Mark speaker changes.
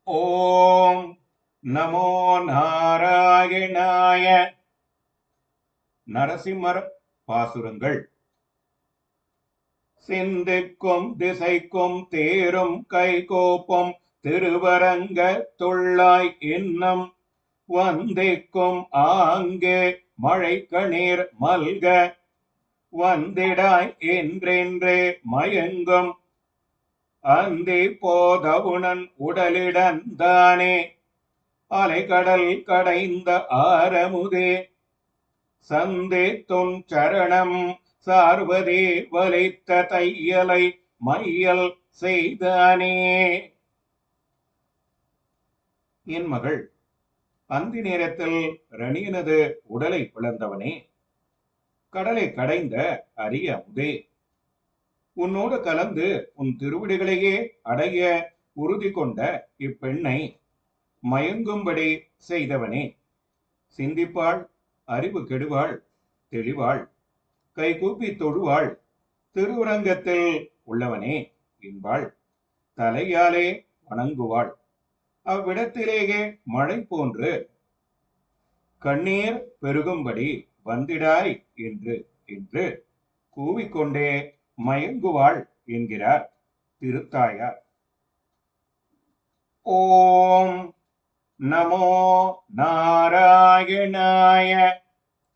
Speaker 1: ஓம் நமோ நாராயணாய. நரசிம்மர் பாசுரங்கள். சிந்திக்கும் திசைக்கும் தேரும் கைகோப்பும் திருவரங்க துள்ளாய் இன்னம் வந்திக்கும் ஆங்கே மழைக்கணீர் மல்க வந்திடாய் என்றென்றே மயங்கும் அந்தி போதவுணன் உடலிடந்தானே அலைகடல் கடைந்த ஆரமுதே சந்தித்துன் சரணம் சார்வதே வலித்த தையலை மையல் செய்தானே. என் மகள், அந்தி நேரத்தில் ரணியனது உடலை பிளந்தவனே, கடலை கடைந்த அரிய அமுதே, உன்னோடு கலந்து உன் திருவிடிகளையே அடைய உறுதி கொண்ட இப்பெண்ணை மயங்கும்படி செய்தவனே, சிந்திப்பாள், அறிவு கெடுவாள், தெளிவாள், கைகூப்பி தொழுவாள், திருவுரங்கத்தில் உள்ளவனே என்பாள், தலையாலே வணங்குவாள், அவ்விடத்திலேயே மழை போன்று கண்ணீர் பெருகும்படி வந்திடாய் என்று என்று கூவிக்கொண்டே மயங்குவாள் என்கிறார் திருத்தாயார். ஓம் நமோ நாராயணாய.